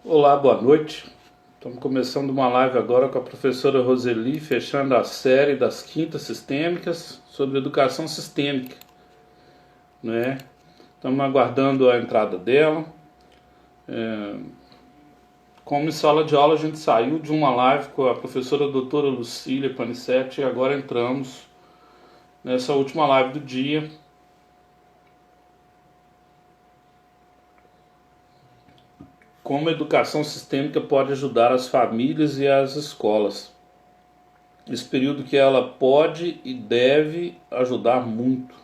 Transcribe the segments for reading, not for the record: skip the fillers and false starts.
Olá, boa noite. Estamos começando uma live agora com a professora Roseli, fechando a série das quintas sistêmicas sobre educação sistêmica, né? Estamos aguardando a entrada dela. Como em sala de aula, a gente saiu de uma live com a professora doutora Lucília Panicetti e agora entramos nessa última live do dia. Como a educação sistêmica pode ajudar as famílias e as escolas. Esse período que ela pode e deve ajudar muito.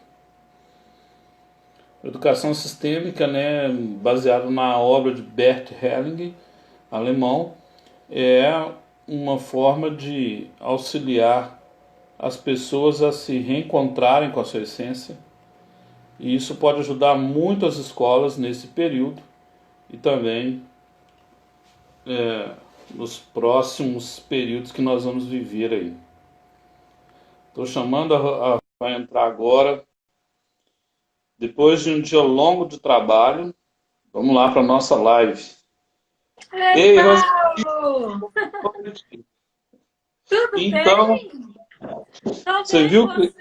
Educação sistêmica, né, baseado na obra de Bert Helling, alemão, é uma forma de auxiliar as pessoas a se reencontrarem com a sua essência. E isso pode ajudar muito as escolas nesse período e também nos próximos períodos que nós vamos viver aí. Estou chamando a entrar agora, depois de um dia longo de trabalho. Vamos lá para a nossa live. Ei, Ei, Rosane. Paulo! Tudo Então, bem? Tô você bem, e viu que, você?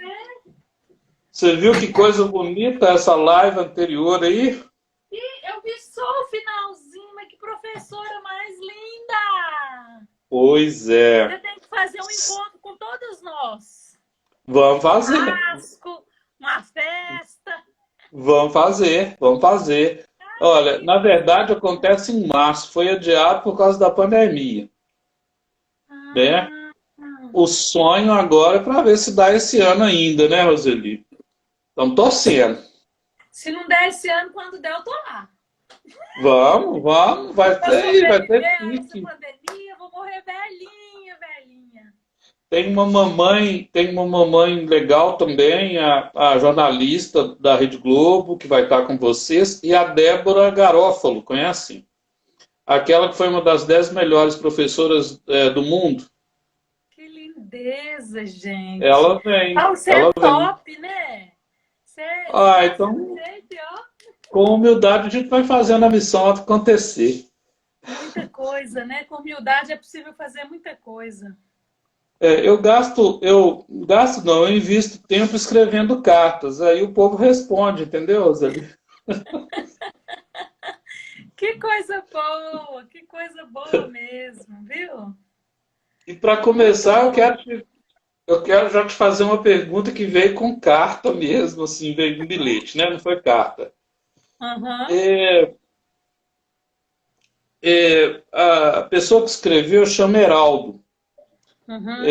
você viu que coisa bonita essa live anterior aí? E eu vi só o finalzinho, mas que professora mais linda! Pois é. Você tem que fazer um encontro com todos nós. Vamos fazer. Churrasco, uma festa. Vamos fazer. Vamos fazer. Ai, Olha, que na coisa verdade boa! acontece em março, foi adiado por causa da pandemia, né? Ah, O sonho agora é para ver se dá esse ano ainda, né, Roseli? Estamos torcendo. se não der esse ano, quando der, eu tô lá. Vamos, vamos, Se eu vai ter sobreviver a essa pique. pandemia, eu vou morrer velhinha, velhinha. Tem uma mamãe legal também, a jornalista da Rede Globo, que vai estar com vocês, e a Débora Garófalo, conhece? Aquela que foi uma das 10 melhores professoras do mundo. Que lindeza, gente. Ela vem, Ah, você é ela vem. top, né? Você Ah, desse então, jeito, e ó, com humildade, a gente vai fazendo a missão acontecer. muita coisa, né? Com humildade é possível fazer muita coisa. Eu gasto não, eu invisto tempo escrevendo cartas, aí o povo responde, entendeu, Zé? Que coisa boa mesmo, viu? E para Muito começar, bom. eu quero já te fazer uma pergunta que veio com carta mesmo, assim, veio um bilhete, né? Não foi carta. Aham, É, a pessoa que escreveu chama Heraldo. uhum.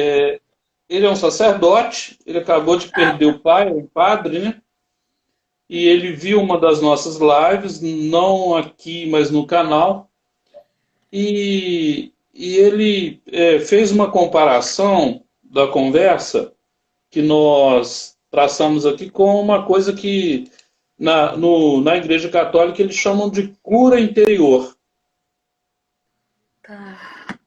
Ele é um sacerdote, ele acabou de perder o pai, um padre, né? E ele viu uma das nossas lives, não aqui, mas no canal, e ele fez uma comparação da conversa que nós traçamos aqui com uma coisa que na Igreja Católica eles chamam de cura interior. Tá.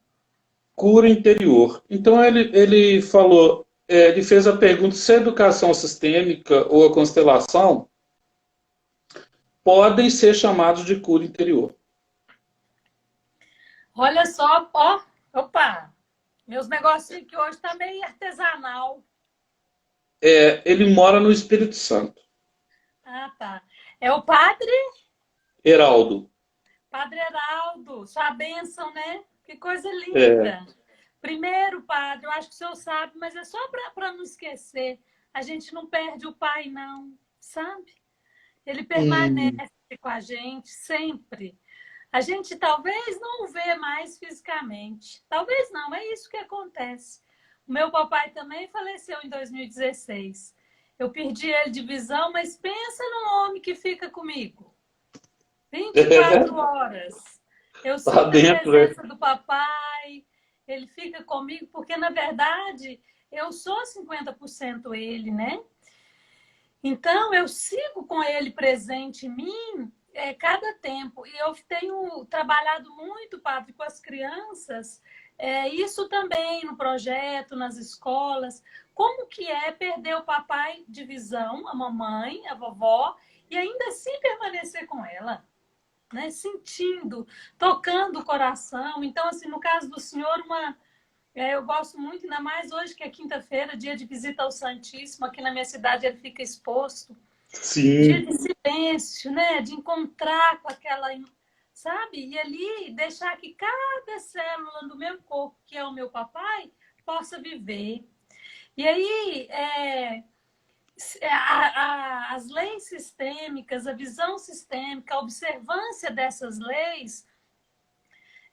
Cura interior. Então ele falou, ele fez a pergunta se a educação sistêmica ou a constelação podem ser chamados de cura interior. Olha só, ó, opa, meus negocinhos aqui hoje tá meio artesanal. Ele mora no Espírito Santo. Ah, tá. É o padre? Heraldo. Padre Heraldo, sua bênção, né? Que coisa É, linda. Primeiro, padre, eu acho que o senhor sabe, mas é só para não esquecer. A gente não perde o pai, não, sabe? Ele permanece hum, com a gente sempre. A gente talvez não o vê mais fisicamente. Talvez não, é isso que acontece. O meu papai também faleceu em 2016. Eu perdi ele de visão, mas pensa num homem que fica comigo. vinte e é, quatro horas. Eu tá sinto a dentro. É. presença do papai, ele fica comigo, porque na verdade eu sou 50% ele, né? Então eu sigo com ele presente em mim cada tempo. E eu tenho trabalhado muito, padre, com as crianças, isso também no projeto, nas escolas. Como que é perder o papai de visão, a mamãe, a vovó, e ainda assim permanecer com ela? né? Sentindo, tocando o coração. Então, assim, no caso do senhor, eu gosto muito, ainda mais hoje que é quinta-feira, dia de visita ao Santíssimo, aqui na minha cidade ele fica exposto. Dia Sim. de silêncio, né? De encontrar com aquela, sabe? E ali deixar que cada célula do meu corpo, que é o meu papai, possa viver. E aí, as leis sistêmicas, a visão sistêmica, a observância dessas leis,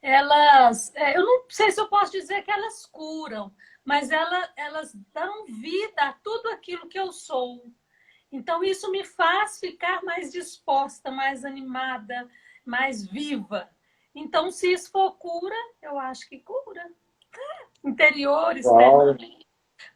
eu não sei se eu posso dizer que elas curam, mas elas dão vida a tudo aquilo que eu sou. Então, isso me faz ficar mais disposta, mais animada, mais viva. Então, se isso for cura, eu acho que cura. Interior, Uau. externamente.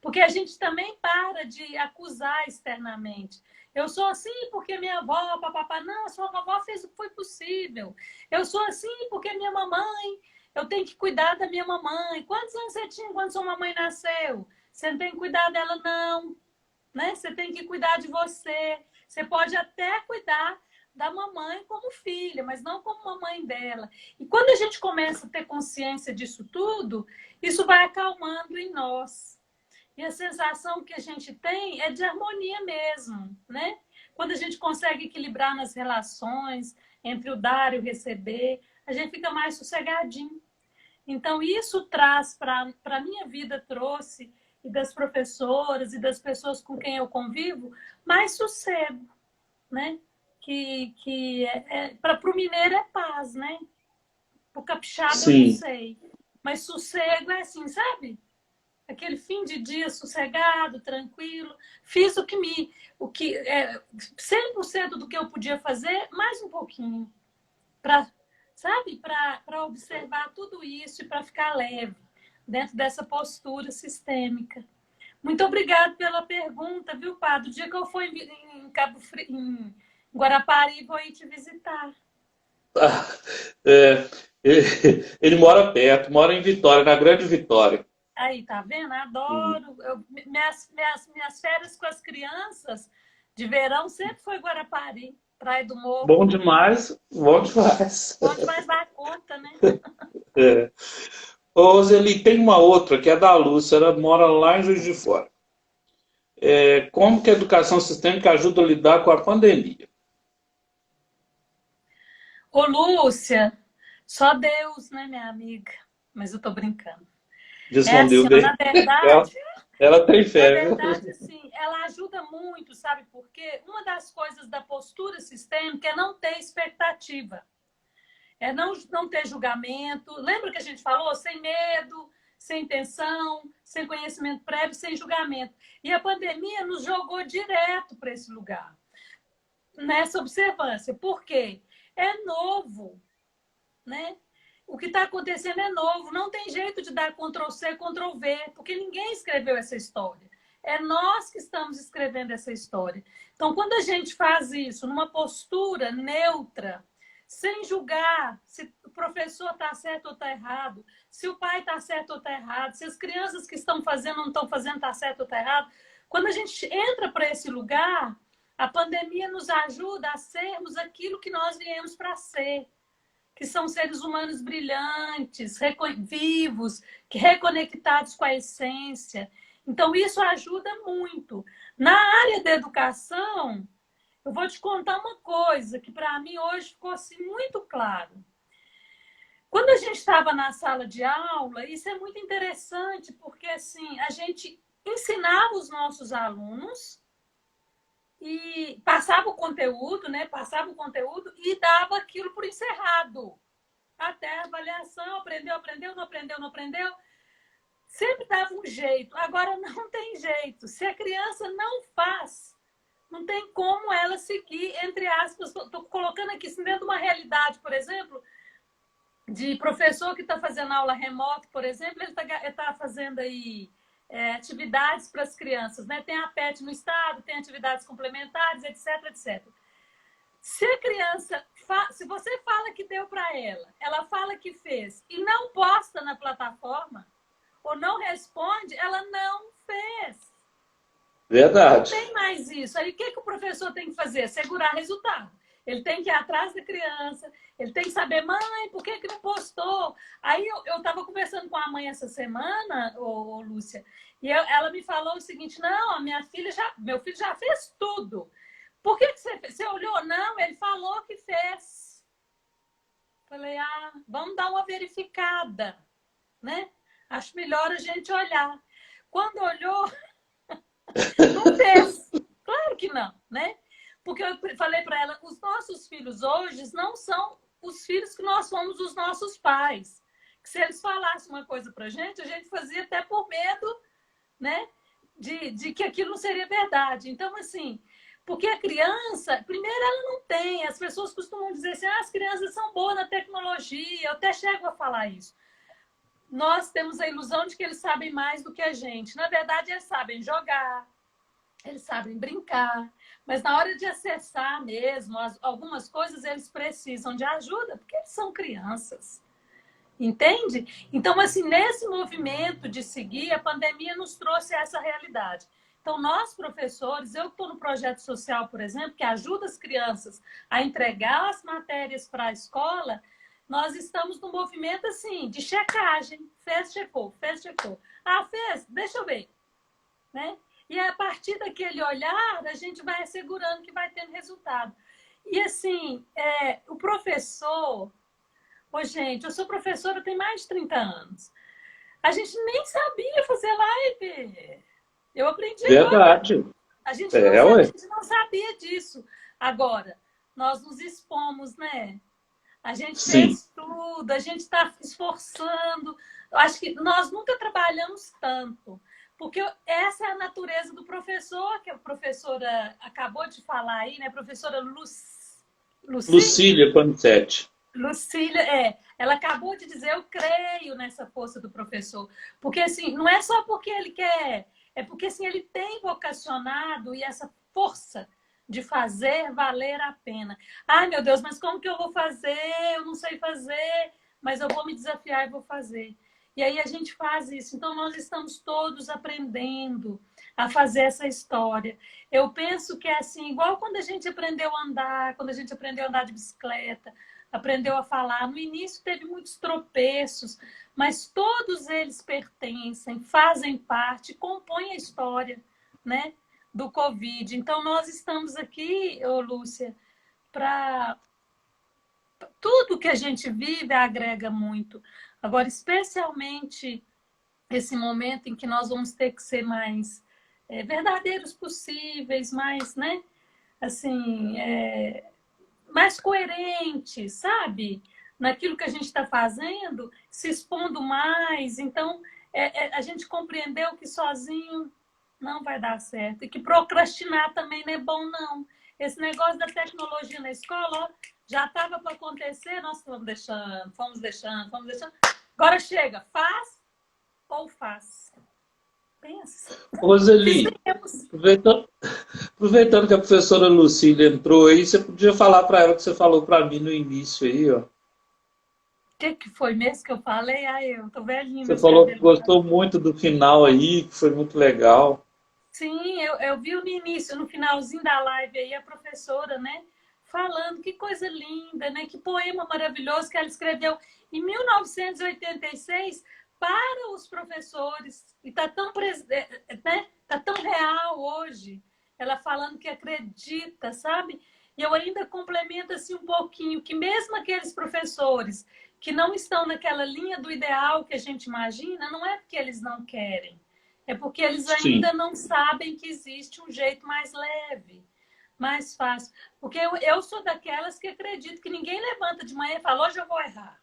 Porque a gente também para de acusar externamente. Eu sou assim porque minha avó, papapá, não, a sua avó fez o que foi possível. Eu sou assim porque minha mamãe, eu tenho que cuidar da minha mamãe. Quantos anos você tinha quando sua mamãe nasceu? Você não tem que cuidar dela, não. Né? Você tem que cuidar de você. Você pode até cuidar da mamãe como filha, mas não como mamãe dela. E quando a gente começa a ter consciência disso tudo, isso vai acalmando em nós. E a sensação que a gente tem é de harmonia mesmo, né? Quando a gente consegue equilibrar nas relações entre o dar e o receber, a gente fica mais sossegadinho. Então, isso traz para a minha vida, trouxe, e das professoras e das pessoas com quem eu convivo, mais sossego, né? Para o mineiro é paz, né? Para o capixaba eu não Sim. sei. Mas sossego é assim, sabe? Aquele fim de dia sossegado, tranquilo. Fiz o que 100% do que eu podia fazer, mais um pouquinho. Para, sabe? Para observar tudo isso e para ficar leve dentro dessa postura sistêmica. Muito obrigada pela pergunta, viu, Padre? O dia que eu for em Cabo Frio, em Guarapari, vou ir te visitar. Ah, é, ele mora perto, mora em Vitória, na Grande Vitória. Aí, tá vendo? Adoro. Minhas férias com as crianças de verão sempre foi Guarapari, Praia do Morro. Bom demais, bom demais. Bom demais dar conta, né? É. Ô, Roseli, tem uma outra que é da Lúcia, ela mora lá em Juiz de Fora. Como que a educação sistêmica ajuda a lidar com a pandemia? Ô, Lúcia, só Deus, né, minha amiga? Mas eu tô brincando. É Respondeu assim, ó, na bem. Ela, verdade, ela tem na fé, viu? verdade, sim, ela ajuda muito, sabe por quê? Uma das coisas da postura sistêmica é não ter expectativa, é não ter julgamento. Lembra que a gente falou? Sem medo, sem tensão, sem conhecimento prévio, sem julgamento. E a pandemia nos jogou direto para esse lugar, nessa observância. Por quê? É novo, né? O que está acontecendo é novo, não tem jeito de dar Ctrl+C, Ctrl+V, porque ninguém escreveu essa história. É nós que estamos escrevendo essa história. Então, quando a gente faz isso numa postura neutra, sem julgar se o professor está certo ou está errado, se o pai está certo ou está errado, se as crianças que estão fazendo ou não estão fazendo está certo ou está errado, quando a gente entra para esse lugar, a pandemia nos ajuda a sermos aquilo que nós viemos para ser, que são seres humanos brilhantes, vivos, reconectados com a essência. Então, isso ajuda muito. Na área da educação, eu vou te contar uma coisa que para mim hoje ficou assim, muito claro. Quando a gente estava na sala de aula, isso é muito interessante, porque assim, a gente ensinava os nossos alunos e passava o conteúdo, né? Passava o conteúdo e dava aquilo por encerrado. Até a avaliação, aprendeu, não aprendeu, não aprendeu. Sempre dava um jeito. Agora não tem jeito. Se a criança não faz, não tem como ela seguir, entre aspas. Estou colocando aqui assim, dentro de uma realidade, por exemplo, de professor que está fazendo aula remota, por exemplo, ele está fazendo aí atividades para as crianças, né? Tem a PET no estado, tem atividades complementares, etc, etc. Se a criança, se você fala que deu para ela fala que fez e não posta na plataforma ou não responde, ela não fez. Não Verdade. tem mais isso. Aí o que o professor tem que fazer? Segurar resultado. ele tem que ir atrás da criança, ele tem que saber, mãe, por que não postou? Aí eu estava conversando com a mãe essa semana, Lúcia, e ela me falou o seguinte, não, a meu filho já fez tudo. Por que você olhou? Não, ele falou que fez. Falei, vamos dar uma verificada, né? Acho melhor a gente olhar. Quando olhou, não fez. Claro que não, né? Porque eu falei para ela, os nossos filhos hoje não são os filhos que nós fomos dos nossos pais. Que se eles falassem uma coisa para a gente fazia até por medo, né? De que aquilo não seria verdade. Então, assim, porque a criança, primeiro, ela não tem. As pessoas costumam dizer assim, as crianças são boas na tecnologia. Eu até chego a falar isso. Nós temos a ilusão de que eles sabem mais do que a gente. Na verdade, eles sabem jogar, eles sabem brincar, mas na hora de acessar mesmo algumas coisas, eles precisam de ajuda, porque eles são crianças. Entende? Então, assim, nesse movimento de seguir, a pandemia nos trouxe essa realidade. Então, nós, professores, eu estou no projeto social, por exemplo, que ajuda as crianças a entregar as matérias para a escola, nós estamos no movimento, assim, de checagem. Fez, checou, fez, checou. Fez? Deixa eu ver. Né? E a partir daquele olhar, a gente vai assegurando que vai tendo resultado. E, assim, o professor... gente, eu sou professora tem mais de 30 anos. A gente nem sabia fazer live. Eu aprendi Verdade. agora. A gente não sabia disso. Agora, nós nos expomos, né? A gente fez tudo, a gente está esforçando. Eu acho que nós nunca trabalhamos tanto. Porque essa é a natureza do professor, que a professora acabou de falar aí, né? Professora Lucília Panicetti. Lucília, ela acabou de dizer, eu creio nessa força do professor. Porque, assim, não é só porque ele quer, é porque, assim, ele tem vocacionado e essa força de fazer valer a pena. Ai, meu Deus, mas como que eu vou fazer? Eu não sei fazer, mas eu vou me desafiar e vou fazer. E aí a gente faz isso. Então, nós estamos todos aprendendo a fazer essa história. Eu penso que é assim, igual quando a gente aprendeu a andar, quando a gente aprendeu a andar de bicicleta, aprendeu a falar. No início teve muitos tropeços, mas todos eles pertencem, fazem parte, compõem a história, né, do Covid. Então, nós estamos aqui, Lúcia, para... Tudo que a gente vive agrega muito. Agora, especialmente esse momento em que nós vamos ter que ser mais verdadeiros possíveis, mais, né, assim, mais coerentes, sabe? Naquilo que a gente está fazendo, se expondo mais. Então, a gente compreendeu que sozinho não vai dar certo. E que procrastinar também não é bom, não. Esse negócio da tecnologia na escola, ó, já estava para acontecer, nós fomos deixando. Agora chega, faz ou faz? Pensa. Roseli, aproveitando que a professora Lucília entrou aí, você podia falar para ela o que você falou para mim no início aí, ó. O que foi mesmo que eu falei? Eu tô velhinha. Você falou que gostou muito do final aí, que foi muito legal. Sim, eu vi no início, no finalzinho da live aí, a professora, né, falando que coisa linda, né, que poema maravilhoso que ela escreveu em 1986 para os professores. E tá tão, né, tá tão real hoje. Ela falando que acredita, sabe? E eu ainda complemento assim um pouquinho, que mesmo aqueles professores que não estão naquela linha do ideal que a gente imagina, não é porque eles não querem. É porque eles ainda não sabem que existe um jeito mais leve, mais fácil. Porque eu sou daquelas que acredito que ninguém levanta de manhã e fala, hoje eu vou errar.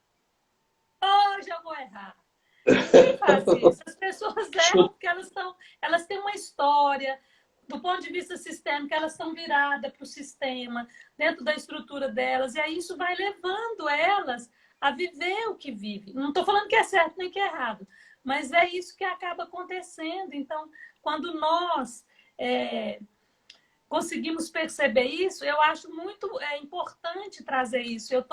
Hoje eu vou errar. Ninguém faz isso. As pessoas erram porque elas têm uma história, do ponto de vista sistêmico, elas estão viradas para o sistema, dentro da estrutura delas, e aí isso vai levando elas a viver o que vive. Não estou falando que é certo nem que é errado, mas é isso que acaba acontecendo. Então, quando nós conseguimos perceber isso, eu acho muito importante trazer isso. Eu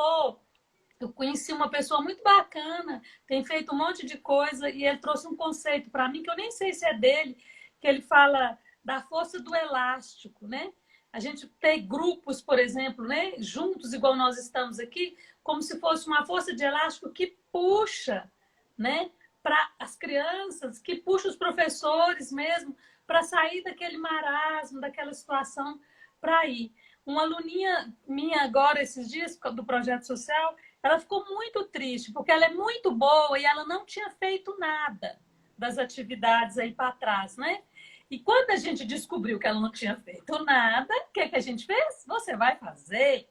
conheci uma pessoa muito bacana, tem feito um monte de coisa, e ele trouxe um conceito para mim, que eu nem sei se é dele, que ele fala da força do elástico, né? A gente ter grupos, por exemplo, né, juntos, igual nós estamos aqui, como se fosse uma força de elástico que puxa, né, para as crianças, que puxa os professores mesmo, para sair daquele marasmo, daquela situação, para ir. Uma aluninha minha agora, esses dias, do projeto social, ela ficou muito triste, porque ela é muito boa e ela não tinha feito nada das atividades aí para trás, né? E quando a gente descobriu que ela não tinha feito nada, o que a gente fez? Você vai fazer.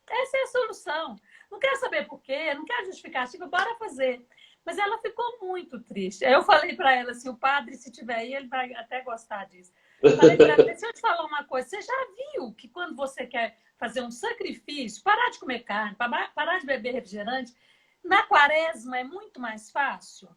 Essa é a solução. Não quer saber por quê, não quer justificativa, bora fazer. Mas ela ficou muito triste. Aí eu falei para ela assim, o padre, se tiver aí, ele vai até gostar disso. Falei para ela, deixa eu te falar uma coisa, você já viu que quando você quer fazer um sacrifício, parar de comer carne, parar de beber refrigerante, na quaresma é muito mais fácil?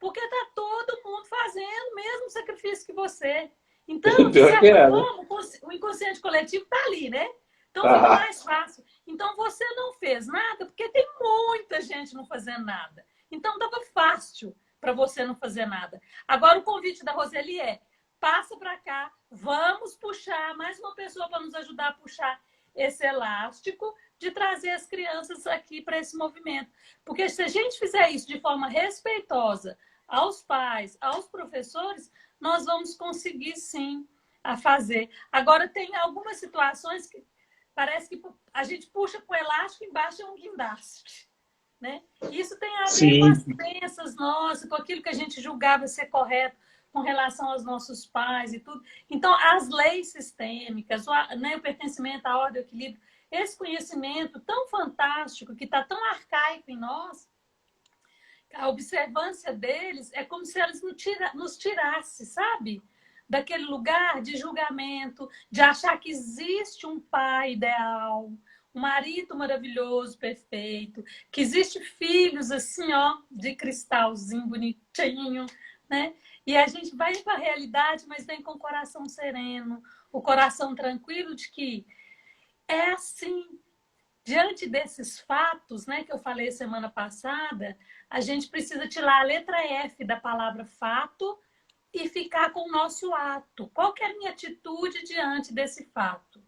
Porque está todo mundo fazendo o mesmo sacrifício que você. Então, de certa forma, o inconsciente coletivo está ali, né? Então fica mais fácil. Então você não fez nada, porque tem muita gente não fazendo nada. Então estava fácil para você não fazer nada. Agora o convite da Roseli é: passa para cá, vamos puxar mais uma pessoa para nos ajudar a puxar esse elástico, de trazer as crianças aqui para esse movimento. Porque se a gente fizer isso de forma respeitosa aos pais, aos professores, nós vamos conseguir sim a fazer. Agora tem algumas situações que parece que a gente puxa com o elástico e embaixo é um guindaste, né? Isso tem a ver com as crenças nossas, com aquilo que a gente julgava ser correto com relação aos nossos pais e tudo. Então, as leis sistêmicas, né, o pertencimento à ordem e ao equilíbrio, esse conhecimento tão fantástico, que está tão arcaico em nós, a observância deles é como se eles nos tirassem, sabe? Daquele lugar de julgamento, de achar que existe um pai ideal, um marido maravilhoso, perfeito, que existe filhos assim, ó, de cristalzinho bonitinho, né? E a gente vai para a realidade, mas vem com o coração sereno, o coração tranquilo de que é assim. Diante desses fatos, né, que eu falei semana passada, a gente precisa tirar a letra F da palavra fato e ficar com o nosso ato. Qual que é a minha atitude diante desse fato?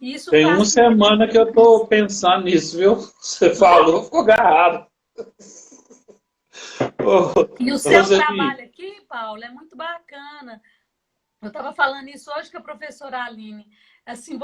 Isso tem uma semana que eu estou pensando nisso, viu? Você falou, ficou agarrado. E o seu trabalho aqui, Paulo, é muito bacana. Eu estava falando isso hoje com a professora Aline. Assim,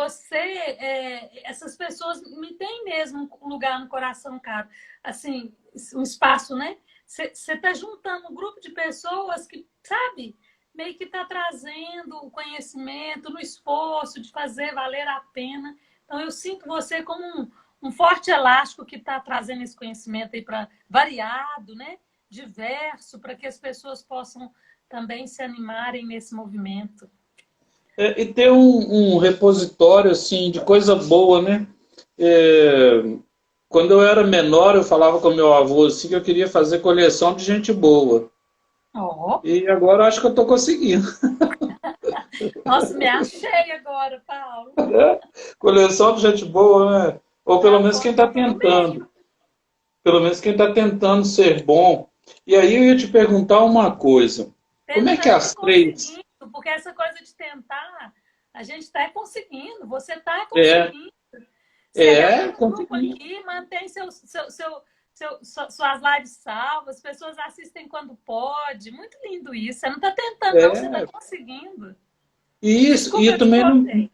essas pessoas me têm mesmo um lugar no coração, cara. Assim, um espaço, né? Você está juntando um grupo de pessoas que, sabe, meio que está trazendo o conhecimento no esforço de fazer valer a pena. Então, eu sinto você como um forte elástico que está trazendo esse conhecimento aí para variado, né? Diverso, para que as pessoas possam também se animarem nesse movimento. E ter um repositório assim, de coisa boa, né? Quando eu era menor, eu falava com meu avô assim, que eu queria fazer coleção de gente boa. Oh. E agora eu acho que eu estou conseguindo. Nossa, me achei agora, Paulo. Coleção de gente boa, né? Ou pelo menos quem está tentando. Pelo menos quem está tentando ser bom. E aí eu ia te perguntar uma coisa. Como é que as três... Porque essa coisa de tentar, a gente está conseguindo. Você está conseguindo. Você grupo aqui, mantém suas lives salvas, as pessoas assistem quando pode. Muito lindo isso. Você não está tentando, não, você está conseguindo. Isso, e também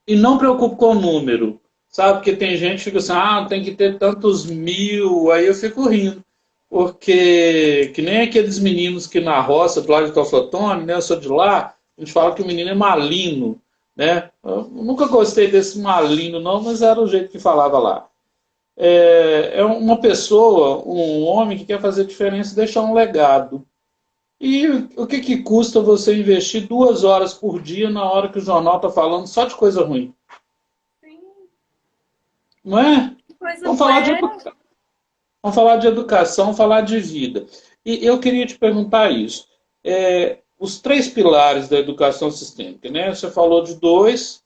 não preocupo com o número. Sabe, porque tem gente que fica assim, tem que ter tantos mil, aí eu fico rindo. Porque, que nem aqueles meninos que na roça, do lado de Teoflotone, né, eu sou de lá, a gente fala que o menino é malino, né? Eu nunca gostei desse malino, não, mas era o jeito que falava lá. É uma pessoa, um homem que quer fazer diferença e deixar um legado. E o que custa você investir 2 horas por dia na hora que o jornal está falando só de coisa ruim? Sim. Não é? Vamos falar de educação, falar de vida. E eu queria te perguntar isso. Os 3 pilares da educação sistêmica, né? Você falou de 2,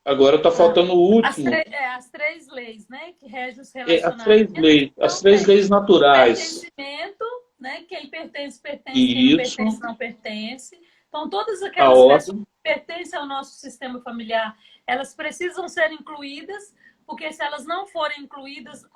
agora está faltando o último. As 3 leis, né? Que regem os relacionamentos. As três leis naturais. Pertencimento, né? Quem pertence, quem não pertence, não pertence. Então, todas aquelas pessoas que pertencem ao nosso sistema familiar, elas precisam ser incluídas, porque se elas não forem incluídas,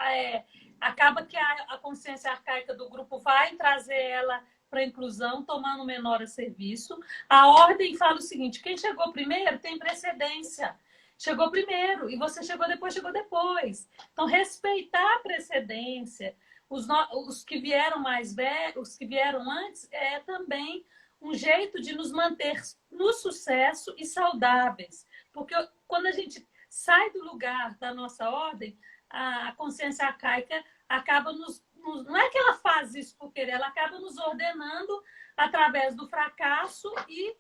acaba que a consciência arcaica do grupo vai trazer ela para a inclusão, tomando menor a serviço. A ordem fala o seguinte: quem chegou primeiro tem precedência. Chegou primeiro e você chegou depois, chegou depois. Então, respeitar a precedência, os que vieram mais velhos, os que vieram antes, é também um jeito de nos manter no sucesso e saudáveis. Porque quando a gente sai do lugar da nossa ordem, a consciência arcaica acaba não é que ela faz isso por querer, ela acaba nos ordenando através do fracasso e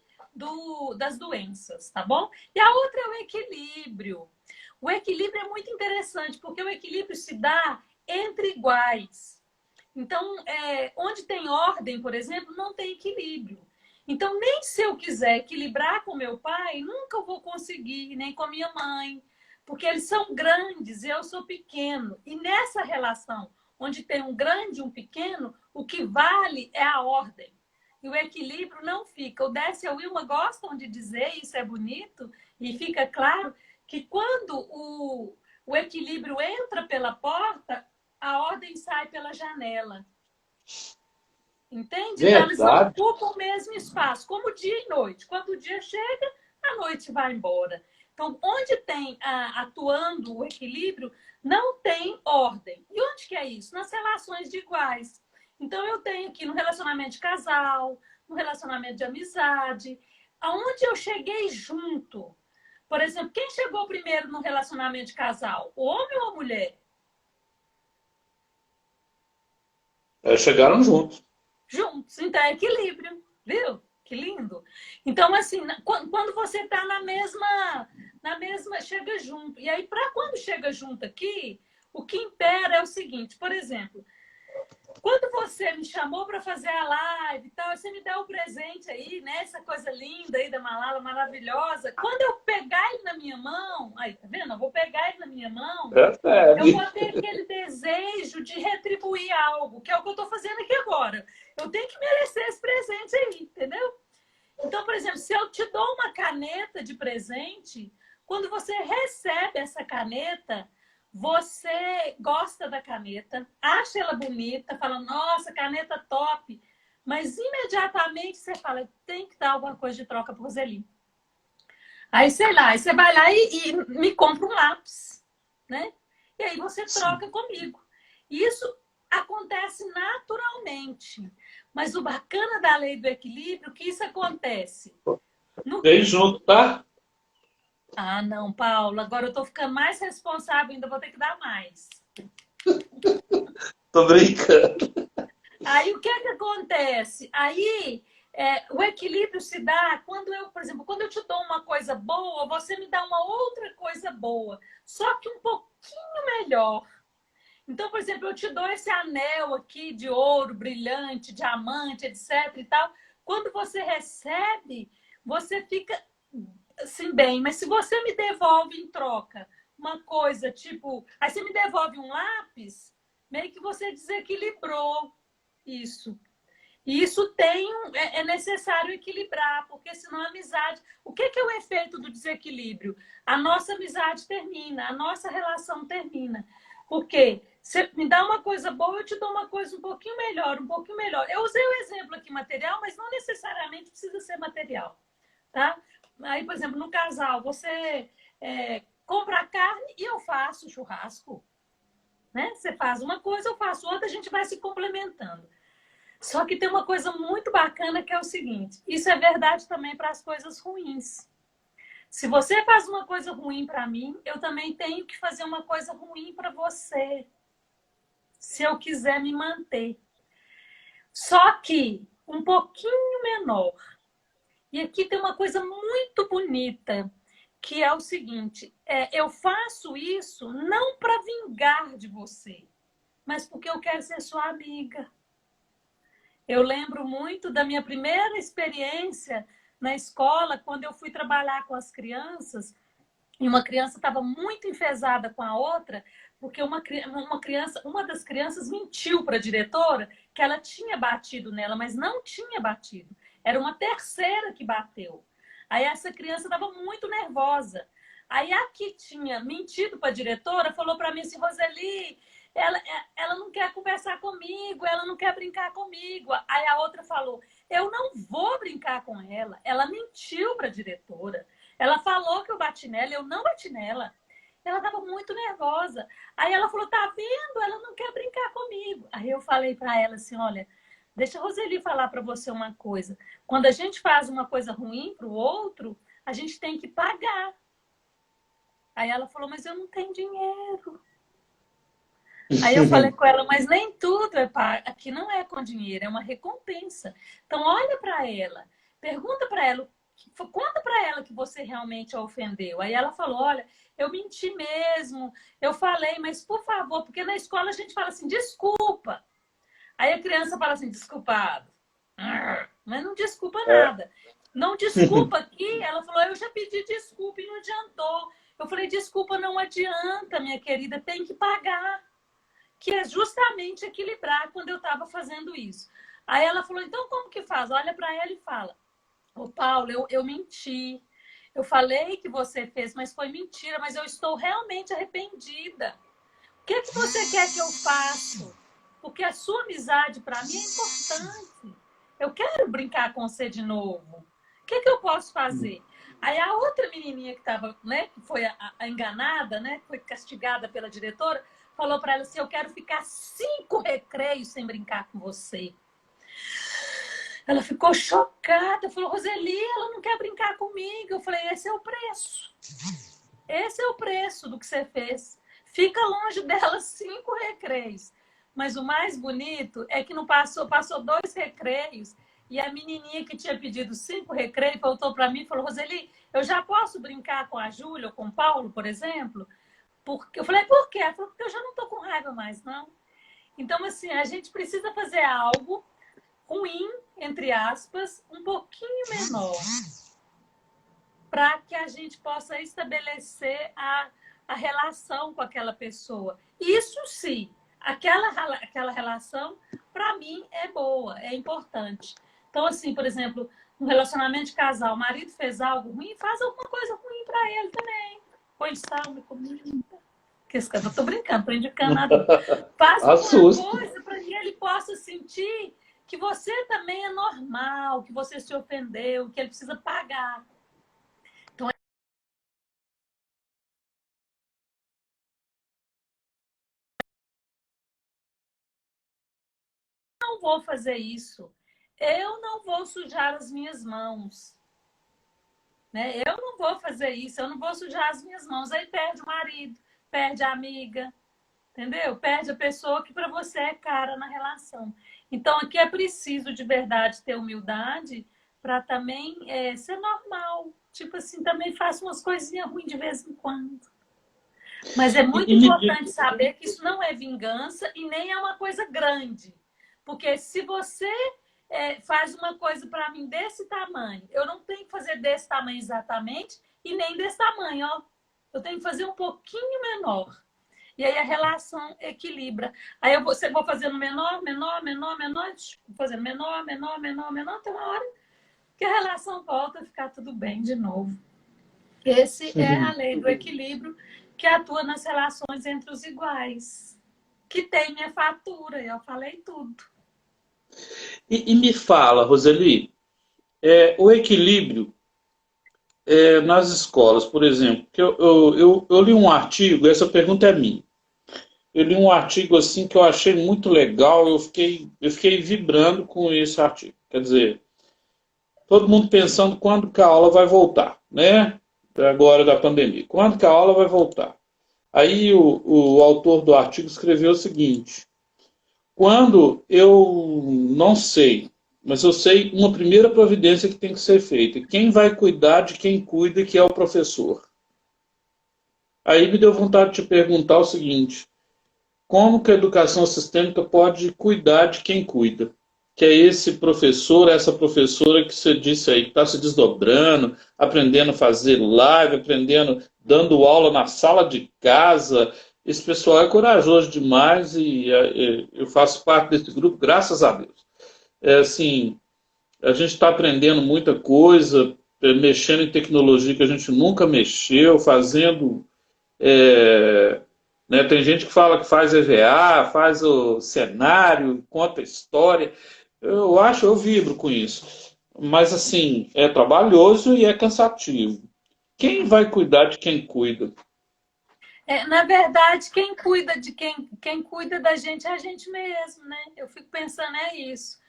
das doenças, tá bom? E a outra é o equilíbrio. O equilíbrio é muito interessante, porque o equilíbrio se dá entre iguais. Então, onde tem ordem, por exemplo, não tem equilíbrio. Então, nem se eu quiser equilibrar com meu pai, nunca vou conseguir, nem com a minha mãe, porque eles são grandes e eu sou pequeno. E nessa relação, onde tem um grande e um pequeno, o que vale é a ordem. E o equilíbrio não fica. O Décio e a Wilma gostam de dizer, isso é bonito, e fica claro, que quando o equilíbrio entra pela porta, a ordem sai pela janela. Entende? Então, eles não ocupam o mesmo espaço, como dia e noite. Quando o dia chega, a noite vai embora. Então, onde tem atuando o equilíbrio, não tem ordem. E onde que é isso? Nas relações de iguais. Então, eu tenho aqui no relacionamento de casal, no relacionamento de amizade, aonde eu cheguei junto. Por exemplo, quem chegou primeiro no relacionamento de casal? O homem ou a mulher? Chegaram juntos. Juntos. Então, é equilíbrio. Viu? Que lindo. Então, assim, quando você está na mesma, chega junto. E aí, para quando chega junto aqui, o que impera é o seguinte, por exemplo, quando você me chamou para fazer a live e tal, você me deu um presente aí, né? Essa coisa linda aí da Malala, maravilhosa. Quando eu pegar ele na minha mão, aí, tá vendo? Eu vou pegar ele na minha mão, eu vou ter aquele desejo de retribuir algo, que é o que eu estou fazendo aqui agora. Eu tenho que merecer esse presente aí, entendeu? Então, por exemplo, se eu te dou uma caneta de presente, quando você recebe essa caneta, você gosta da caneta, acha ela bonita, fala, nossa, caneta top, mas imediatamente você fala, tem que dar alguma coisa de troca pro Roseli. Aí, sei lá, aí você vai lá e me compra um lápis, né? E aí você troca comigo. Isso acontece naturalmente. Mas o bacana da lei do equilíbrio, que isso acontece. Vem junto, tá? Ah, não, Paulo, agora eu tô ficando mais responsável, ainda vou ter que dar mais. Tô brincando. Aí o que é que acontece? Aí o equilíbrio se dá quando eu, por exemplo, quando eu te dou uma coisa boa, você me dá uma outra coisa boa, só que um pouquinho melhor. Então, por exemplo, eu te dou esse anel aqui de ouro, brilhante, diamante, etc e tal. Quando você recebe, você fica assim bem. Mas se você me devolve em troca uma coisa, tipo... Aí você me devolve um lápis, meio que você desequilibrou isso. E isso é necessário equilibrar, porque senão a amizade... O que é o efeito do desequilíbrio? A nossa amizade termina, a nossa relação termina. Por quê? Você me dá uma coisa boa, eu te dou uma coisa um pouquinho melhor, um pouquinho melhor. Eu usei o exemplo aqui material, mas não necessariamente precisa ser material, tá? Aí, por exemplo, no casal, você compra a carne e eu faço churrasco, né? Você faz uma coisa, eu faço outra, a gente vai se complementando. Só que tem uma coisa muito bacana que é o seguinte, isso é verdade também para as coisas ruins. Se você faz uma coisa ruim para mim, eu também tenho que fazer uma coisa ruim para você. Se eu quiser me manter. Só que um pouquinho menor. E aqui tem uma coisa muito bonita, que é o seguinte, eu faço isso não para vingar de você, mas porque eu quero ser sua amiga. Eu lembro muito da minha primeira experiência na escola, quando eu fui trabalhar com as crianças, e uma criança estava muito enfesada com a outra, porque uma das crianças mentiu para a diretora que ela tinha batido nela, mas não tinha batido. Era uma terceira que bateu. Aí essa criança estava muito nervosa. Aí a que tinha mentido para a diretora falou para mim assim, Roseli, ela não quer conversar comigo, ela não quer brincar comigo. Aí a outra falou, eu não vou brincar com ela. Ela mentiu para a diretora. Ela falou que eu bati nela, eu não bati nela. Ela estava muito nervosa. Aí ela falou, tá vendo? Ela não quer brincar comigo. Aí eu falei para ela assim, olha, deixa a Roseli falar para você uma coisa. Quando a gente faz uma coisa ruim para o outro, a gente tem que pagar. Aí ela falou, mas eu não tenho dinheiro. Aí eu falei com ela, mas nem tudo é pago. Aqui não é com dinheiro, é uma recompensa. Então olha para ela, pergunta para ela, conta para ela que você realmente a ofendeu. Aí ela falou, olha, eu menti mesmo, eu falei, mas por favor, porque na escola a gente fala assim, desculpa. Aí a criança fala assim, desculpado. Mas não desculpa nada. Não desculpa aqui. Ela falou, eu já pedi desculpa e não adiantou. Eu falei, desculpa não adianta, minha querida, tem que pagar. Que é justamente equilibrar quando eu estava fazendo isso. Aí ela falou, então como que faz? Olha para ela e fala, ô Paulo, eu menti. Eu falei que você fez, mas foi mentira, mas eu estou realmente arrependida. O que você quer que eu faça? Porque a sua amizade, para mim, é importante. Eu quero brincar com você de novo. O que eu posso fazer? Aí a outra menininha que estava, né, que foi a enganada, né, que foi castigada pela diretora, falou para ela assim, eu quero ficar 5 recreios sem brincar com você. Ela ficou chocada, falou, Roseli, ela não quer brincar comigo. Eu falei, esse é o preço. Esse é o preço do que você fez. Fica longe dela 5 recreios. Mas o mais bonito é que não passou 2 recreios e a menininha que tinha pedido 5 recreios voltou para mim e falou, Roseli, eu já posso brincar com a Júlia ou com o Paulo, por exemplo? Porque eu falei, por quê? Ela falou, porque eu já não estou com raiva mais, não. Então, assim, a gente precisa fazer algo ruim, entre aspas, um pouquinho menor, para que a gente possa estabelecer a relação com aquela pessoa. Isso sim, aquela relação, para mim, é boa, é importante. Então, assim, por exemplo, no relacionamento de casal, o marido fez algo ruim, faz alguma coisa ruim para ele também. Põe sal na comida. Eu estou brincando, estou indicando nada. Faz alguma coisa para que ele possa sentir que você também é normal, que você se ofendeu, que ele precisa pagar. Então, eu não vou fazer isso. Eu não vou sujar as minhas mãos. Né? Eu não vou fazer isso, eu não vou sujar as minhas mãos. Aí perde o marido, perde a amiga, entendeu? Perde a pessoa que para você é cara na relação. Então, aqui é preciso, de verdade, ter humildade para também ser normal. Tipo assim, também faço umas coisinhas ruins de vez em quando. Mas é muito importante saber que isso não é vingança e nem é uma coisa grande. Porque se você faz uma coisa para mim desse tamanho, eu não tenho que fazer desse tamanho exatamente e nem desse tamanho, ó. Eu tenho que fazer um pouquinho menor. E aí a relação equilibra. Aí eu vou fazendo menor, fazendo menor, tem uma hora que a relação volta a ficar tudo bem de novo. Esse é a lei do equilíbrio que atua nas relações entre os iguais. Que tem minha fatura, eu falei tudo. E me fala, Roseli, o equilíbrio nas escolas, por exemplo, que eu li um artigo, essa pergunta é minha. Eu li um artigo assim que eu achei muito legal, eu fiquei vibrando com esse artigo. Quer dizer, todo mundo pensando quando que a aula vai voltar, né? Agora da pandemia. Quando que a aula vai voltar? Aí o autor do artigo escreveu o seguinte: quando eu não sei, mas eu sei uma primeira providência que tem que ser feita. Quem vai cuidar de quem cuida, que é o professor. Aí me deu vontade de te perguntar o seguinte: como que a educação sistêmica pode cuidar de quem cuida? Que é esse professor, essa professora que você disse aí, que está se desdobrando, aprendendo a fazer live, dando aula na sala de casa. Esse pessoal é corajoso demais e eu faço parte desse grupo, graças a Deus. Assim, a gente está aprendendo muita coisa, mexendo em tecnologia que a gente nunca mexeu, fazendo. Né, tem gente que fala que faz EVA, faz o cenário, conta a história. Eu vibro com isso. Mas, assim, é trabalhoso e é cansativo. Quem vai cuidar de quem cuida? Na verdade, quem cuida de quem cuida da gente é a gente mesmo, né? Eu fico pensando, é isso.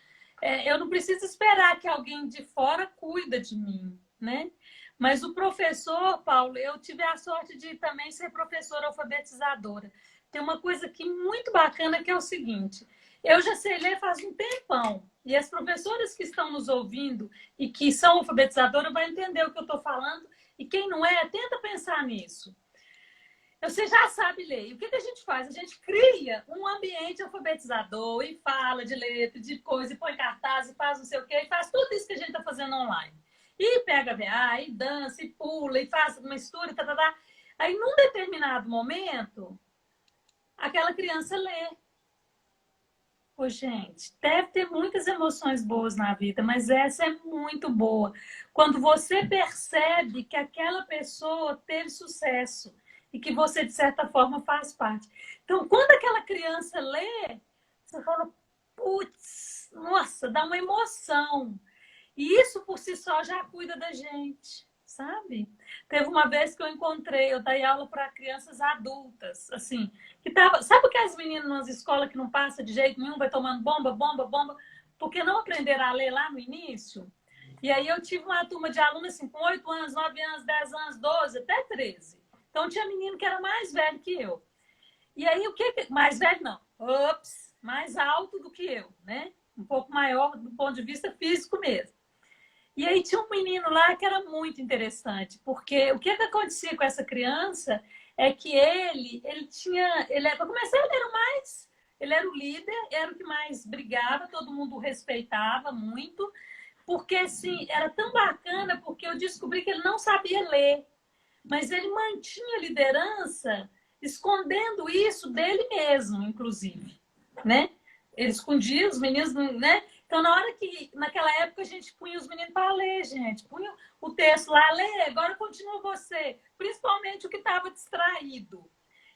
Eu não preciso esperar que alguém de fora cuida de mim, né? Mas o professor, Paulo, eu tive a sorte de também ser professora alfabetizadora. Tem uma coisa aqui muito bacana que é o seguinte: eu já sei ler faz um tempão, e as professoras que estão nos ouvindo e que são alfabetizadoras vão entender o que eu estou falando, e quem não é, tenta pensar nisso. Você já sabe ler. E o que a gente faz? A gente cria um ambiente alfabetizador e fala de letra, de coisa, e põe cartaz, e faz não sei o quê, e faz tudo isso que a gente está fazendo online. E pega VA, e dança, e pula, e faz uma mistura, tá, tá, tá. Aí, num determinado momento, aquela criança lê. Pô, gente, deve ter muitas emoções boas na vida, mas essa é muito boa. Quando você percebe que aquela pessoa teve sucesso e que você, de certa forma, faz parte. Então, quando aquela criança lê, você fala, putz, nossa, dá uma emoção. E isso, por si só, já cuida da gente, sabe? Teve uma vez que eu dei aula para crianças adultas, assim, que tava, sabe aquelas meninas nas escolas que não passa de jeito nenhum, vai tomando bomba, bomba, bomba, porque não aprenderam a ler lá no início? E aí eu tive uma turma de alunos assim, com 8 anos, 9 anos, 10 anos, 12, até 13. Então tinha menino que era mais velho que eu. E aí o que... Mais velho não. Ops, mais alto do que eu, né? Um pouco maior do ponto de vista físico mesmo. E aí tinha um menino lá que era muito interessante, porque o que acontecia com essa criança é que para começar, ele era o líder, era o que mais brigava, todo mundo o respeitava muito, porque assim, era tão bacana, porque eu descobri que ele não sabia ler, mas ele mantinha a liderança escondendo isso dele mesmo, inclusive, né? Ele escondia os meninos, né? Então, naquela época, a gente punha os meninos para ler, gente. Punha o texto lá, lê, agora continua você. Principalmente o que estava distraído.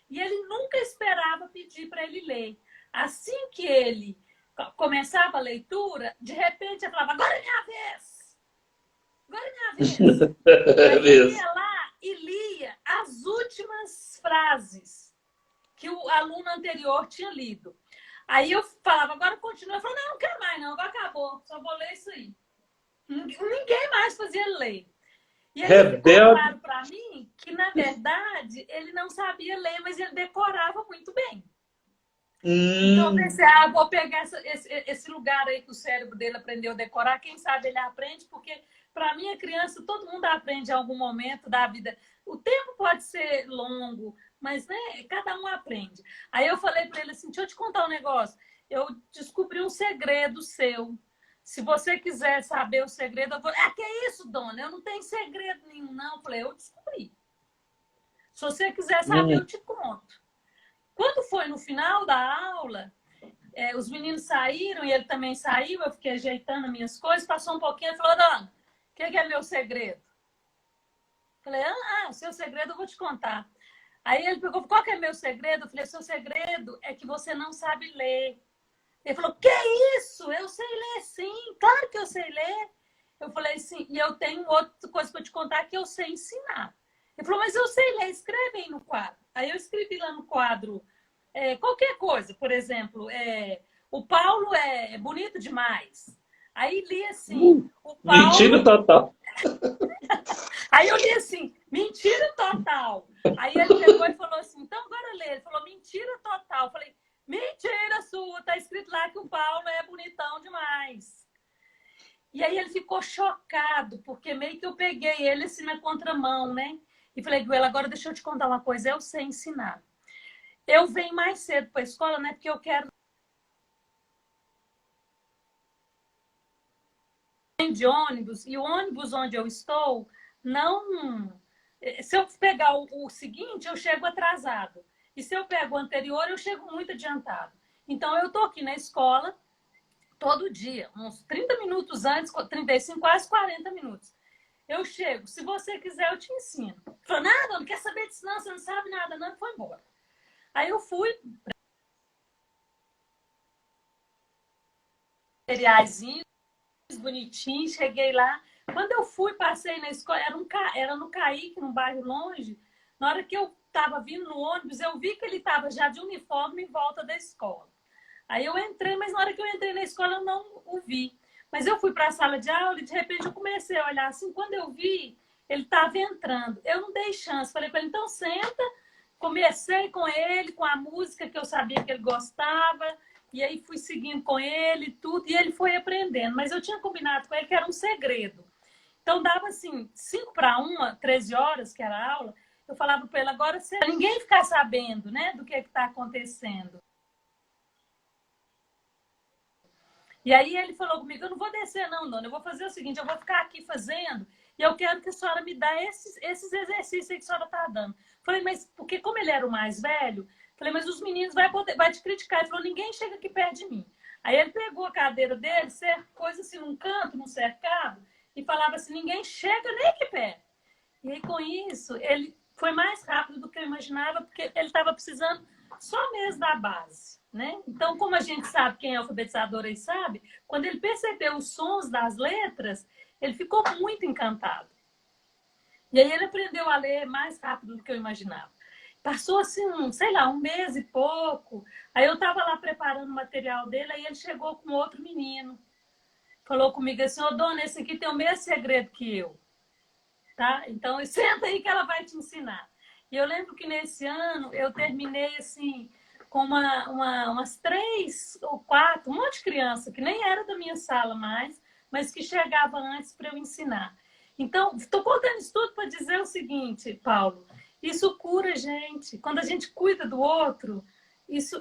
E ele nunca esperava pedir para ele ler. Assim que ele começava a leitura, de repente ele falava, agora é minha vez! Agora é minha vez! Aí ele ia lá e lia as últimas frases que o aluno anterior tinha lido. Aí eu falava, agora continua. Eu falava, não quero mais, não, agora acabou, só vou ler isso aí. Ninguém mais fazia ele ler. E aí ficou claro para mim que, na verdade, ele não sabia ler, mas ele decorava muito bem. Então eu pensei, vou pegar esse lugar aí que o cérebro dele aprendeu a decorar, quem sabe ele aprende, porque para mim, a criança, todo mundo aprende em algum momento da vida. O tempo pode ser longo, mas né, cada um aprende. Aí eu falei para ele assim, deixa eu te contar um negócio. Eu descobri um segredo seu. Se você quiser saber o segredo, eu vou... que é isso, dona? Eu não tenho segredo nenhum, não. Eu falei, eu descobri. Se você quiser saber, eu te conto. Quando foi no final da aula, os meninos saíram e ele também saiu, eu fiquei ajeitando as minhas coisas, passou um pouquinho e falou, dona, o que é meu segredo? Falei, o seu segredo eu vou te contar. Aí ele pegou, qual que é meu segredo? Eu falei, seu segredo é que você não sabe ler. Ele falou, que isso? Eu sei ler sim, claro que eu sei ler. Eu falei, sim, e eu tenho outra coisa para te contar que eu sei ensinar. Ele falou, mas eu sei ler, escreve aí no quadro. Aí eu escrevi lá no quadro qualquer coisa, por exemplo, o Paulo é bonito demais. Aí li assim, o Paulo... Mentira total. Aí eu li assim, mentira total. Aí ele pegou e falou assim, então agora lê. Ele falou, mentira total. Eu falei, mentira sua, tá escrito lá que o Paulo é bonitão demais. E aí ele ficou chocado, porque meio que eu peguei ele assim na contramão, né? E falei, Guela, agora deixa eu te contar uma coisa, eu sei ensinar. Eu venho mais cedo para a escola, né? Porque eu quero de ônibus, e o ônibus onde eu estou, não... Se eu pegar o seguinte, eu chego atrasado. E se eu pego o anterior, eu chego muito adiantado. Então, eu estou aqui na escola todo dia, uns 30 minutos antes, 35, quase 40 minutos. eu chego, se você quiser eu te ensino. Falou, nada, não quer saber disso não, você não sabe nada não, foi embora. Aí eu fui, materiaizinhos, bonitinhos, cheguei lá. Quando eu fui, passei na escola, era no Caíque, num bairro longe. Na hora que eu estava vindo no ônibus, eu vi que ele estava já de uniforme em volta da escola. Aí eu entrei, mas na hora que eu entrei na escola eu não o vi. Mas eu fui para a sala de aula e de repente eu comecei a olhar assim. Quando eu vi, ele estava entrando. Eu não dei chance. Falei para ele, então senta. Comecei com ele, com a música que eu sabia que ele gostava. E aí fui seguindo com ele, tudo. E ele foi aprendendo. Mas eu tinha combinado com ele que era um segredo. Então dava assim, 5 para 1, 13 horas, que era a aula. Eu falava para ele, agora ninguém ficar sabendo, né, do que está acontecendo. E aí ele falou comigo, eu não vou descer não, dona, eu vou fazer o seguinte, eu vou ficar aqui fazendo e eu quero que a senhora me dê esses exercícios aí que a senhora está dando. Falei, mas porque como ele era o mais velho, falei, mas os meninos vai te criticar. Ele falou, ninguém chega aqui perto de mim. Aí ele pegou a cadeira dele, coisa assim num canto, num cercado, e falava assim, ninguém chega nem aqui perto. E aí com isso, ele foi mais rápido do que eu imaginava, porque ele estava precisando só mesmo da base. Né? Então, como a gente sabe, quem é alfabetizador aí sabe, quando ele percebeu os sons das letras, ele ficou muito encantado. E aí ele aprendeu a ler mais rápido do que eu imaginava. Passou assim, sei lá, 1 mês e pouco. Aí eu estava lá preparando o material dele, aí ele chegou com outro menino. Falou comigo assim, ô dona, esse aqui tem o mesmo segredo que eu. Tá? Então, senta aí que ela vai te ensinar. E eu lembro que nesse ano eu terminei assim, com umas 3 ou 4, um monte de criança, que nem era da minha sala mais, mas que chegava antes para eu ensinar. Então, estou contando isso tudo para dizer o seguinte, Paulo, isso cura a gente. Quando a gente cuida do outro, isso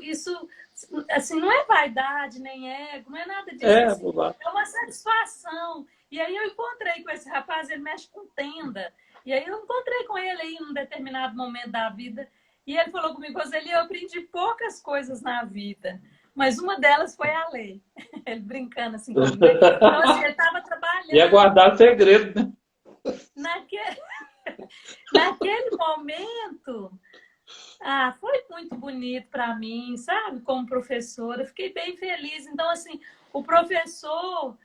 assim, não é vaidade, nem ego, não é nada disso. Assim, é uma satisfação. E aí eu encontrei com esse rapaz, ele mexe com tenda. E aí eu encontrei com ele aí em um determinado momento da vida. E ele falou comigo, Roseli, eu aprendi poucas coisas na vida, mas uma delas foi a lei. Ele brincando assim comigo. Então, assim, ele estava trabalhando. E é guardar segredo, né? Naquele momento, foi muito bonito para mim, sabe? Como professora, fiquei bem feliz. Então, assim, o professor,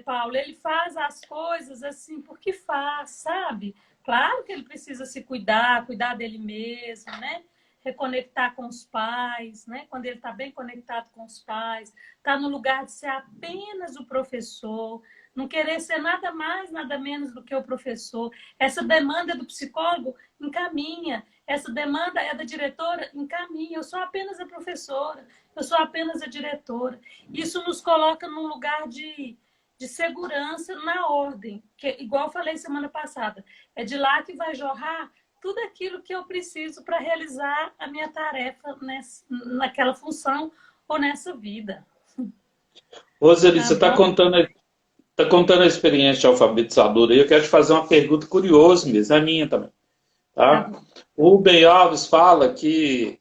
Paulo, ele faz as coisas assim porque faz, sabe? Claro que ele precisa se cuidar dele mesmo, né? Reconectar com os pais, né? Quando ele está bem conectado com os pais, está no lugar de ser apenas o professor, não querer ser nada mais, nada menos do que o professor. Essa demanda do psicólogo encaminha, essa demanda é da diretora, encaminha. Eu sou apenas a professora, eu sou apenas a diretora. Isso nos coloca num lugar de segurança na ordem, que, igual eu falei semana passada, é de lá que vai jorrar tudo aquilo que eu preciso para realizar a minha tarefa naquela função ou nessa vida. Roseli, você está contando a experiência de alfabetizadora e eu quero te fazer uma pergunta curiosa mesmo, é minha também. Tá? O Rubem Alves fala que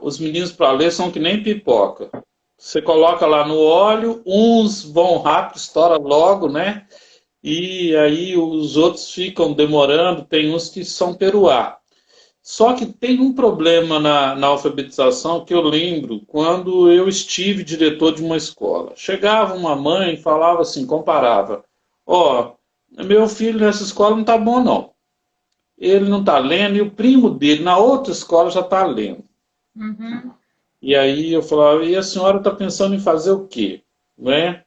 os meninos para ler são que nem pipoca. Você coloca lá no óleo, uns vão rápido, estoura logo, né? E aí os outros ficam demorando, tem uns que são peruá. Só que tem um problema na alfabetização que eu lembro quando eu estive diretor de uma escola. Chegava uma mãe e falava assim, comparava, meu filho nessa escola não está bom não. Ele não está lendo e o primo dele na outra escola já está lendo. Uhum. E aí eu falava, e a senhora está pensando em fazer o quê? Né?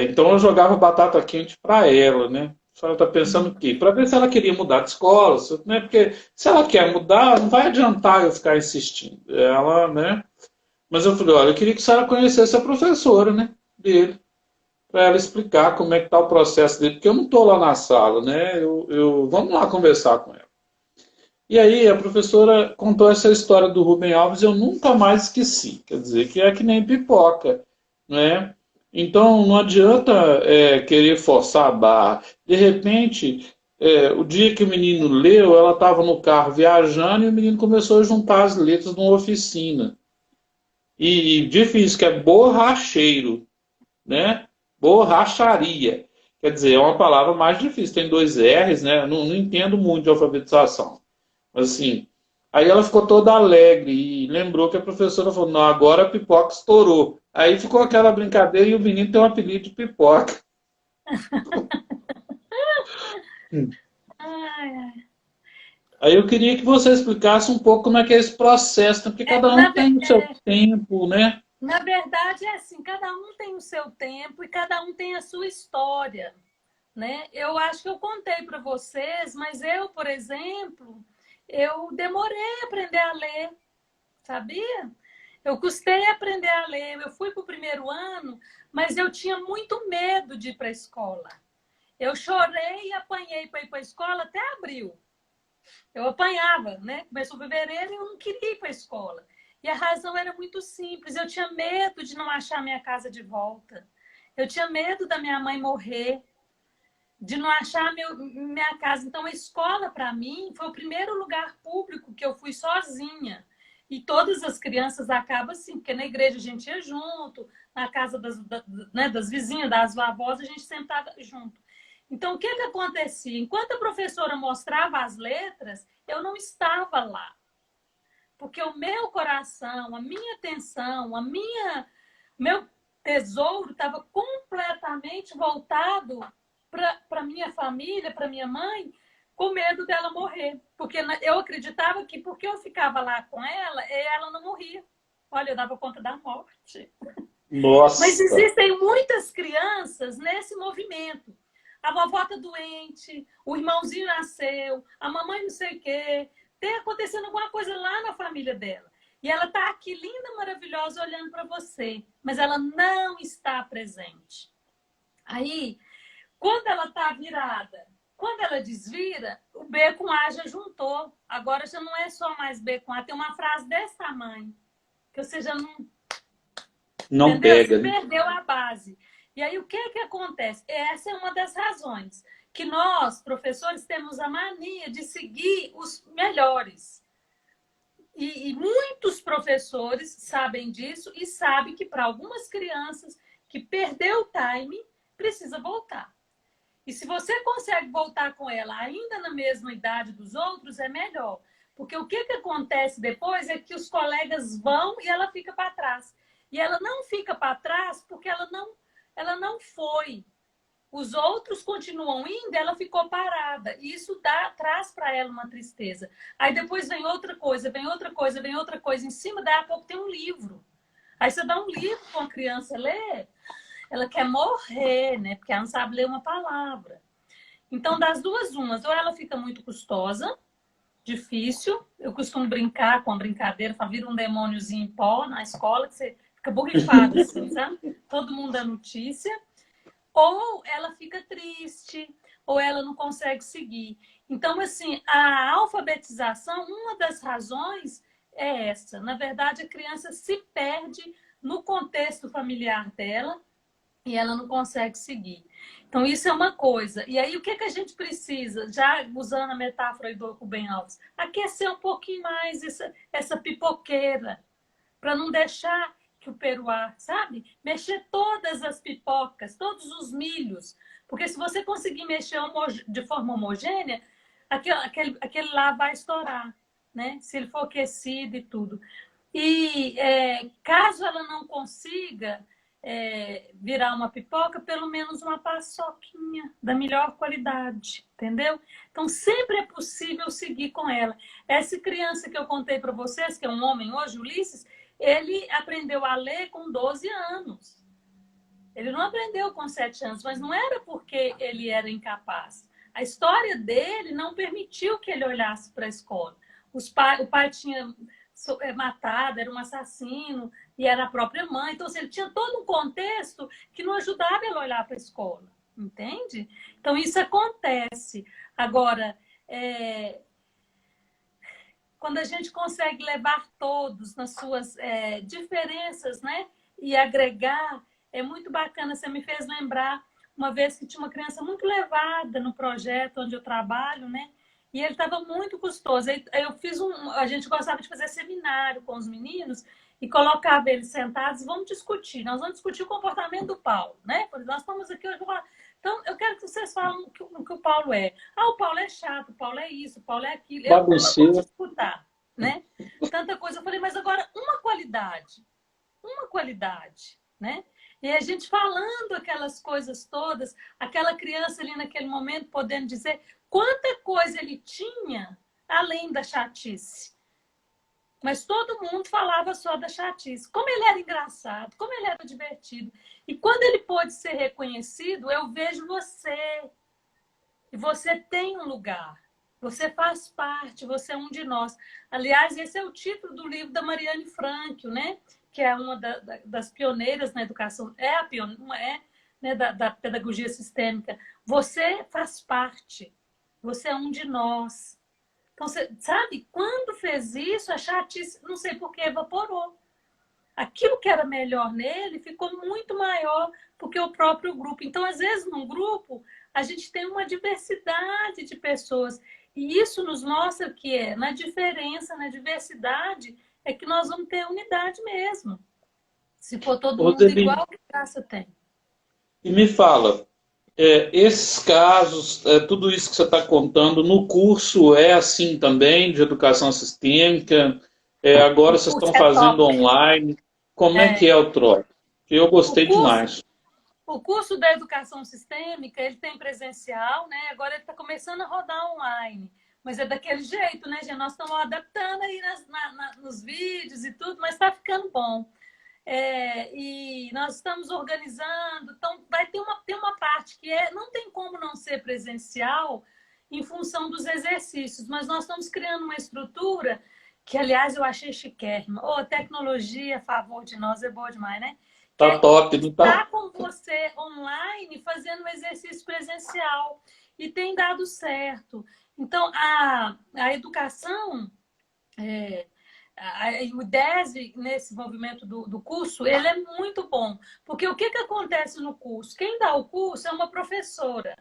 Então eu jogava batata quente para ela, né? A senhora está pensando o quê? Para ver se ela queria mudar de escola, né? Porque se ela quer mudar, não vai adiantar eu ficar insistindo. Ela, né? Mas eu falei, olha, eu queria que a senhora conhecesse a professora, né? Dele, para ela explicar como é que está o processo dele, porque eu não estou lá na sala, né? Vamos lá conversar com ela. E aí a professora contou essa história do Rubem Alves e eu nunca mais esqueci. Quer dizer, que é que nem pipoca, né? Então não adianta querer forçar a barra. De repente, o dia que o menino leu, ela estava no carro viajando e o menino começou a juntar as letras numa oficina. E difícil, que é borracheiro, né? Borracharia. Quer dizer, é uma palavra mais difícil, tem dois R's, né? Não entendo muito de alfabetização. Mas assim, aí ela ficou toda alegre e lembrou que a professora falou, não, agora a pipoca estourou. Aí ficou aquela brincadeira e o menino tem um apelido de pipoca. Ai, ai. Aí eu queria que você explicasse um pouco como é que é esse processo, né? Porque É, cada um tem o seu tempo, né? na verdade, é assim, cada um tem o seu tempo e cada um tem a sua história, né? Eu acho que eu contei para vocês, mas eu, por exemplo, eu demorei a aprender a ler, sabia? Eu custei a aprender a ler. Eu fui para o primeiro ano, mas eu tinha muito medo de ir para a escola. Eu chorei e apanhei para ir para a escola até abril. Eu apanhava, né? Começou fevereiro e eu não queria ir para a escola. E a razão era muito simples. Eu tinha medo de não achar minha casa de volta. Eu tinha medo da minha mãe morrer, de não achar minha casa. Então, a escola, para mim, foi o primeiro lugar público que eu fui sozinha. E todas as crianças acabam assim, porque na igreja a gente ia junto, na casa das vizinhas, das avós, a gente sempre estava junto. Então, o que acontecia? Enquanto a professora mostrava as letras, eu não estava lá. Porque o meu coração, a minha atenção, meu tesouro estava completamente voltado para minha família, para minha mãe, com medo dela morrer. Porque eu acreditava que porque eu ficava lá com ela não morria. Olha, eu dava conta da morte. Mas Nossa! existem muitas crianças nesse movimento. A vovó está doente, o irmãozinho nasceu, a mamãe não sei o quê. Tem acontecendo alguma coisa lá na família dela. E ela está aqui, linda, maravilhosa, olhando para você. Mas ela não está presente. Aí, quando ela está virada, quando ela desvira, o B com A já juntou. Agora já não é só mais B com A. Tem uma frase desse tamanho. Que você já não... Não Entendeu? pega, Você né? perdeu a base. E aí, o que acontece? Essa é uma das razões que nós, professores, temos a mania de seguir os melhores. E muitos professores sabem disso e sabem que para algumas crianças que perdeu o time, precisa voltar. E se você consegue voltar com ela ainda na mesma idade dos outros, é melhor. Porque o que acontece depois é que os colegas vão e ela fica para trás. E ela não fica para trás porque ela não foi. Os outros continuam indo, ela ficou parada. E isso traz para ela uma tristeza. Aí depois vem outra coisa, vem outra coisa, vem outra coisa. Em cima, daí a pouco tem um livro. Aí você dá um livro para uma criança ler, ela quer morrer, né? Porque ela não sabe ler uma palavra. Então, das duas umas, ou ela fica muito custosa, difícil. Eu costumo brincar com a brincadeira, vira um demôniozinho em pó na escola, que você fica borrifado, assim, sabe? Todo mundo dá notícia. Ou ela fica triste, ou ela não consegue seguir. Então, assim, a alfabetização, uma das razões é essa. Na verdade, a criança se perde no contexto familiar dela e ela não consegue seguir. Então, isso é uma coisa. E aí, o que a gente precisa? Já usando a metáfora do Rubem Alves, aquecer um pouquinho mais essa pipoqueira, para não deixar que o peruá, sabe? Mexer todas as pipocas, todos os milhos. Porque se você conseguir mexer de forma homogênea, aquele lá vai estourar, né? Se ele for aquecido e tudo. E caso ela não consiga virar uma pipoca, pelo menos uma paçoquinha da melhor qualidade, entendeu? Então, sempre é possível seguir com ela. Essa criança que eu contei para vocês, que é um homem hoje, Ulisses, ele aprendeu a ler com 12 anos. Ele não aprendeu com 7 anos, mas não era porque ele era incapaz. A história dele não permitiu que ele olhasse para a escola. O pai tinha matado, era um assassino, e era a própria mãe. Então, assim, ele tinha todo um contexto que não ajudava ele a olhar para a escola. Entende? Então, isso acontece. Agora, quando a gente consegue levar todos nas suas diferenças, né? E agregar, é muito bacana. Você me fez lembrar uma vez que tinha uma criança muito levada no projeto onde eu trabalho, né? E ele estava muito custoso. Aí eu fiz a gente gostava de fazer seminário com os meninos e colocava eles sentados, vamos discutir. Nós vamos discutir o comportamento do Paulo, né? Nós estamos aqui hoje para falar. Então, eu quero que vocês falem o que o Paulo é. Ah, o Paulo é chato, o Paulo é isso, o Paulo é aquilo. Eu não gosto de escutar, né? Tanta coisa. Eu falei, mas agora uma qualidade, né? E a gente falando aquelas coisas todas, aquela criança ali naquele momento podendo dizer quanta coisa ele tinha além da chatice. Mas todo mundo falava só da chatice. Como ele era engraçado, como ele era divertido. E quando ele pôde ser reconhecido, eu vejo você. E você tem um lugar. Você faz parte, você é um de nós. Aliás, esse é o título do livro da Mariane Franco, né? Que é uma das pioneiras na educação, né, da pedagogia sistêmica. Você faz parte. Você é um de nós. Então, você sabe, quando fez isso, a chatice, não sei por que, evaporou. Aquilo que era melhor nele ficou muito maior do que o próprio grupo. Então, às vezes, num grupo, a gente tem uma diversidade de pessoas. E isso nos mostra que na diferença, na diversidade, é que nós vamos ter unidade mesmo. Se for todo mundo igual, que graça tem? E me fala, esses casos, tudo isso que você está contando, no curso é assim também, de educação sistêmica? Agora vocês estão fazendo online. Como é que é o trote? Eu gostei demais. O curso da educação sistêmica, ele tem presencial, né? Agora ele está começando a rodar online. Mas é daquele jeito, né, gente? Nós estamos adaptando aí nos vídeos e tudo, mas está ficando bom. E nós estamos organizando, então vai ter uma parte que não tem como não ser presencial em função dos exercícios, mas nós estamos criando uma estrutura que, aliás, eu achei chiquérrima. A tecnologia a favor de nós é boa demais, né? Tá top, não tá? Estar com você online fazendo um exercício presencial e tem dado certo. Então, a educação... o DESE, nesse movimento do curso, ele é muito bom. Porque o que acontece no curso? Quem dá o curso é uma professora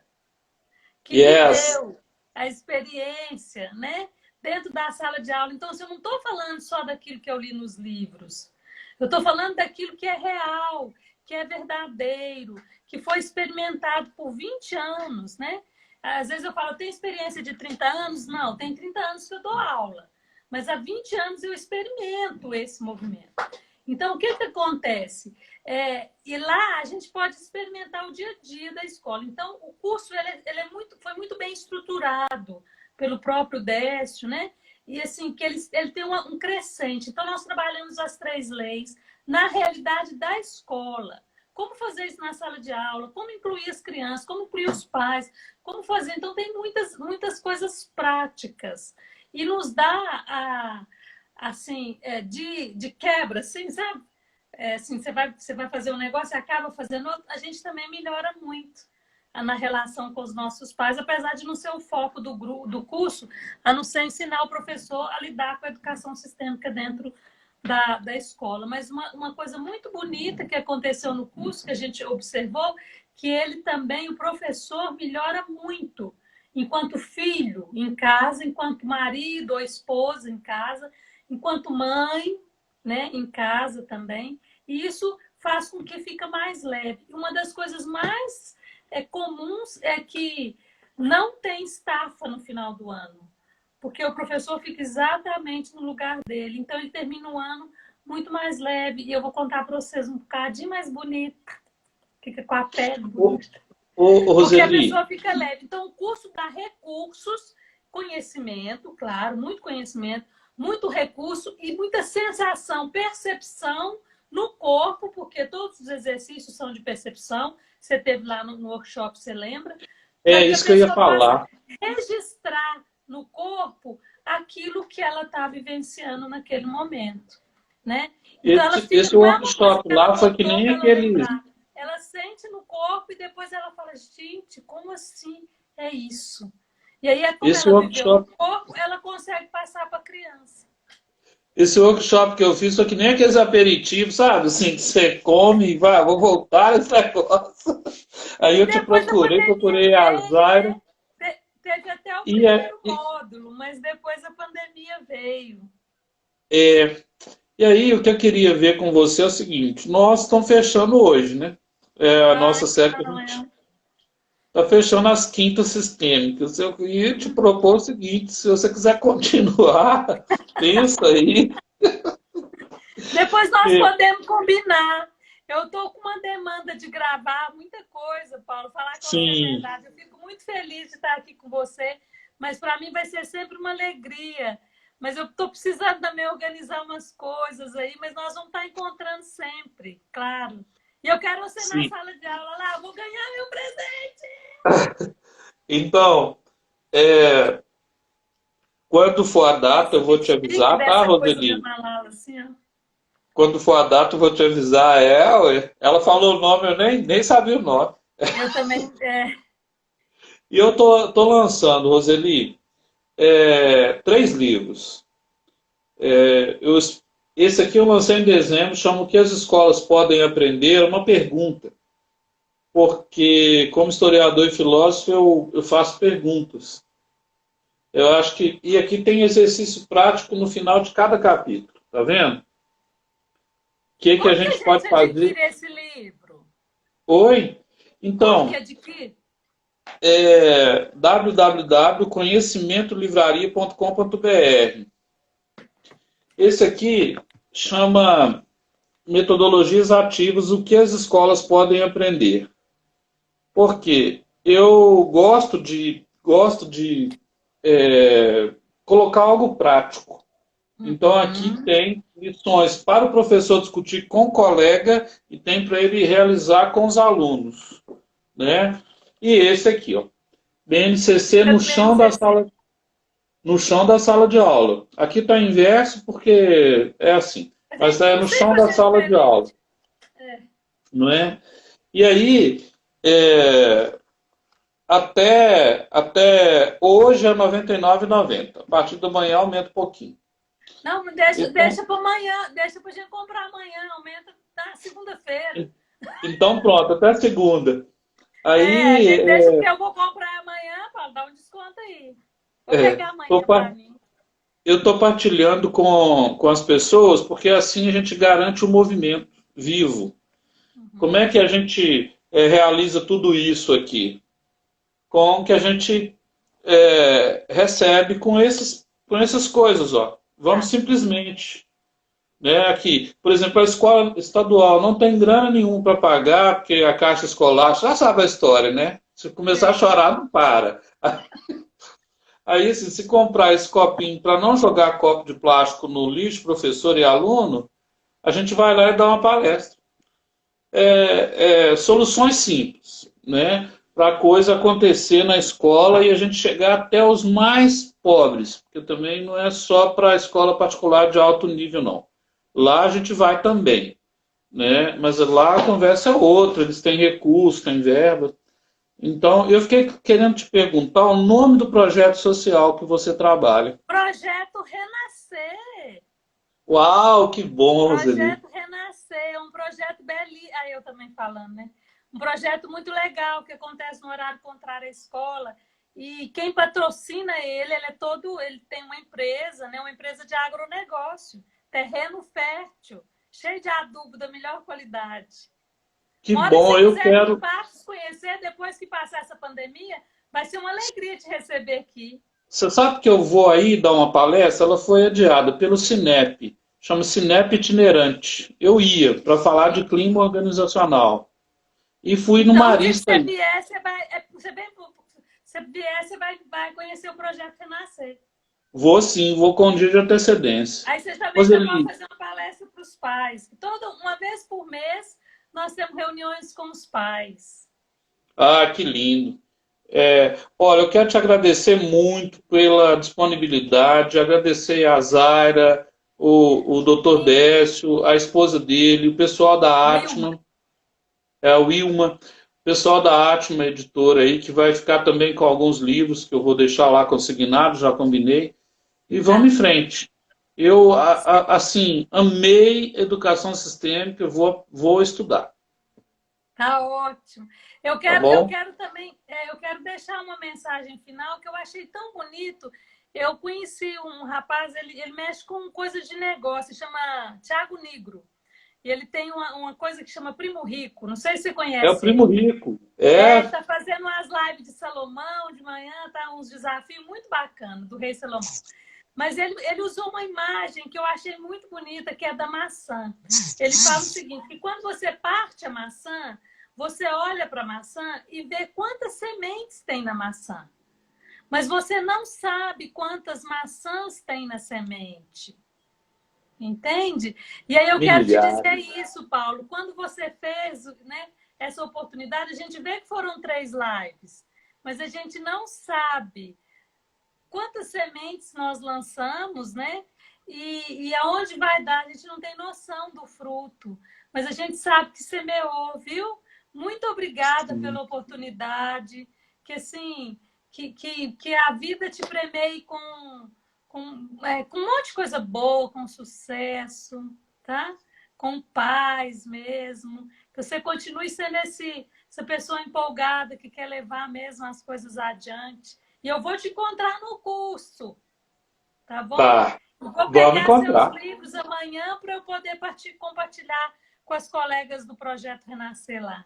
que viveu a experiência, né, dentro da sala de aula. Então, eu não estou falando só daquilo que eu li nos livros. Eu estou falando daquilo que é real, que é verdadeiro, que foi experimentado por 20 anos, né? Às vezes eu falo, tem experiência de 30 anos? Não, tem 30 anos que eu dou aula. Mas há 20 anos eu experimento esse movimento. Então, o que acontece? E lá a gente pode experimentar o dia a dia da escola. Então, o curso foi muito bem estruturado pelo próprio Décio, né? E assim, que ele tem um crescente. Então, nós trabalhamos as 3 leis na realidade da escola. Como fazer isso na sala de aula, como incluir as crianças, como incluir os pais, como fazer. Então, tem muitas coisas práticas. E nos dá, assim, de quebra, assim, sabe? Assim, você vai fazer um negócio e acaba fazendo outro, a gente também melhora muito na relação com os nossos pais, apesar de não ser o foco do curso, a não ser ensinar o professor a lidar com a educação sistêmica dentro da escola. Mas uma coisa muito bonita que aconteceu no curso, que a gente observou, que ele também, o professor, melhora muito enquanto filho em casa, enquanto marido ou esposa em casa, enquanto mãe, né, em casa também. E isso faz com que fica mais leve. Uma das coisas mais comuns é que não tem estafa no final do ano, porque o professor fica exatamente no lugar dele. Então, ele termina o ano muito mais leve. E eu vou contar para vocês um bocadinho mais bonito. Fica com a pele bonita. Porque a pessoa fica leve. Então, o curso dá recursos, conhecimento, claro, muito conhecimento, muito recurso e muita sensação, percepção no corpo, porque todos os exercícios são de percepção. Você teve lá no workshop, você lembra? Isso que eu ia falar. Registrar no corpo aquilo que ela está vivenciando naquele momento, né? Então, esse workshop lá foi que nem aquele... Ela sente no corpo e depois ela fala, gente, como assim é isso? E aí, como ela viveu no corpo, ela consegue passar para a criança. Esse workshop que eu fiz foi que nem aqueles aperitivos, sabe? Assim, que você come e vai, vou voltar esse negócio. Aí eu te procurei a Zaira. Teve até o primeiro módulo, mas depois a pandemia veio. E aí, o que eu queria ver com você é o seguinte, nós estamos fechando hoje, né? A nossa série que a gente... tá fechando as quintas sistêmicas. Eu ia te propor o seguinte, se você quiser continuar, pensa aí. Depois nós E- podemos combinar. Eu estou com uma demanda de gravar muita coisa, Paulo. Falar com você a sim, verdade. Eu fico muito feliz de estar aqui com você, mas para mim vai ser sempre uma alegria. Mas eu estou precisando também organizar umas coisas aí, mas nós vamos estar encontrando sempre, claro. E eu quero você na sim. sala de aula lá, vou ganhar meu presente. Então, quando for a data, eu vou te Chique avisar, tá, dessa coisa da Roseli? Malala, assim, ó. Quando for a data, eu vou te avisar. Ué. Ela falou o nome, eu nem sabia o nome. Eu também. E eu tô lançando, Roseli, 3 livros. É, eu- esse aqui eu lancei em dezembro, chama O que as escolas podem aprender, é uma pergunta. Porque, como historiador e filósofo, eu faço perguntas. Eu acho que. E aqui tem exercício prático no final de cada capítulo, tá vendo? O que a Como que a gente gente pode fazer? adquire esse livro? Oi? Como que Então, adquire? www.conhecimentolivraria.com.br. Esse aqui chama Metodologias Ativas, o que as escolas podem aprender. Porque eu gosto de colocar algo prático. Então aqui Uhum. tem lições para o professor discutir com o colega e tem para ele realizar com os alunos, né? E esse aqui, ó, BNCC É no do chão da BNCC. sala, no chão da sala de aula. Aqui está inverso porque é assim, A mas gente é tem no sempre chão para da ser sala de aula, diferente. É. não é? E aí, é, até hoje é R$ 99,90. A partir da manhã aumenta um pouquinho. Não, deixa, Então, deixa para amanhã, deixa para a gente comprar amanhã, aumenta na segunda-feira. então pronto, até segunda. A Aí gente deixa porque eu vou comprar amanhã, Paulo, dá um desconto aí. Vou é, pegar tô amanhã para pa- mim. eu estou partilhando com as pessoas, porque assim a gente garante o movimento vivo. Como é que Uhum. a gente realiza tudo isso aqui? Com o que a gente recebe com essas coisas, ó. Vamos Tá. simplesmente, né, aqui, por exemplo, a escola estadual não tem grana nenhuma para pagar, porque a caixa escolar, já sabe a história, né? Se começar a Sei. chorar, não para. Aí, assim, se comprar esse copinho para não jogar copo de plástico no lixo, professor e aluno, a gente vai lá e dá uma palestra. Soluções simples, né? Para a coisa acontecer na escola e a gente chegar até os mais pobres, porque também não é só para a escola particular de alto nível, não. Lá a gente vai também, né? Mas lá a conversa é outra, eles têm recursos, têm verba. Então, eu fiquei querendo te perguntar o nome do projeto social que você trabalha. Projeto Renascer. Uau, que bom, Roseli. Projeto Renascer, é um projeto belíssimo. Aí eu também falando, né? Um projeto muito legal que acontece no horário contrário à escola. E quem patrocina ele é todo. Ele tem uma empresa, né? Uma empresa de agronegócio, terreno fértil, cheio de adubo da melhor qualidade. Que Uma hora que bom, você eu quiser vir em quero. Patos conhecer, depois que passar essa pandemia, vai ser uma alegria te receber aqui. Você sabe que eu vou aí dar uma palestra? Ela foi adiada pelo Cinep. Chama Cinep Itinerante. Eu ia para falar de clima organizacional. E fui no Então, o dia que Marista você aí. vier, você vai conhecer o projeto Renascer. Vou sim, vou com um dia de antecedência. Aí você também já pode Roseli, fazer uma palestra para os pais. Uma vez por mês, nós temos reuniões com os pais. que lindo. Olha, eu quero te agradecer muito pela disponibilidade, agradecer a Zaira, o Dr. Sim, Décio, a esposa dele, o pessoal da Wilma. Atma, a Wilma, o pessoal da Atma Editora aí, que vai ficar também com alguns livros que eu vou deixar lá consignados, já combinei, e vamos Tá. em frente. Eu, assim, amei educação sistêmica, eu vou estudar, Tá ótimo. Eu tá quero, eu bom? quero também, eu quero deixar uma mensagem final que eu achei tão bonito. Eu conheci um rapaz, ele mexe com coisas de negócio, chama Tiago Nigro. E ele tem uma coisa que chama Primo Rico. Não sei se você É o conhece Primo ele. Rico. Ele É. está fazendo umas lives de Salomão de manhã, tá uns desafios muito bacanas do rei Salomão. Mas ele usou uma imagem que eu achei muito bonita, que é da maçã. Ele fala o seguinte, que quando você parte a maçã, você olha para a maçã e vê quantas sementes tem na maçã. Mas você não sabe quantas maçãs tem na semente. Entende? E aí eu quero te dizer isso, Paulo. Quando você fez, né, essa oportunidade, a gente vê que foram 3 lives, mas a gente não sabe quantas sementes nós lançamos, né? E aonde vai dar, a gente não tem noção do fruto, mas a gente sabe que semeou, viu? Muito obrigada pela oportunidade, que assim, que a vida te premeie com um monte de coisa boa, com sucesso, tá? Com paz mesmo. Que você continue sendo essa pessoa empolgada que quer levar mesmo as coisas adiante. E eu vou te encontrar no curso, tá bom? Tá. Eu vou Vamos pegar seus encontrar. livros amanhã para eu poder compartilhar com as colegas do Projeto Renascer lá.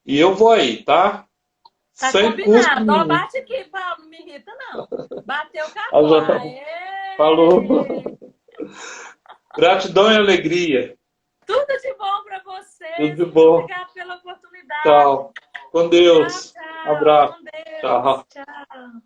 E eu vou aí, tá? Tá Sem custo combinado. Ó, nenhum. bate aqui, Paulo, não me irrita, não. Bateu, Ah, acabou. já Aê! falou. Gratidão e alegria. Tudo de bom para Tudo vocês. de Muito bom. obrigada pela oportunidade. Tchau. Com Tchau, Deus. tchau. Abraço. Com Deus. Tchau. Tchau.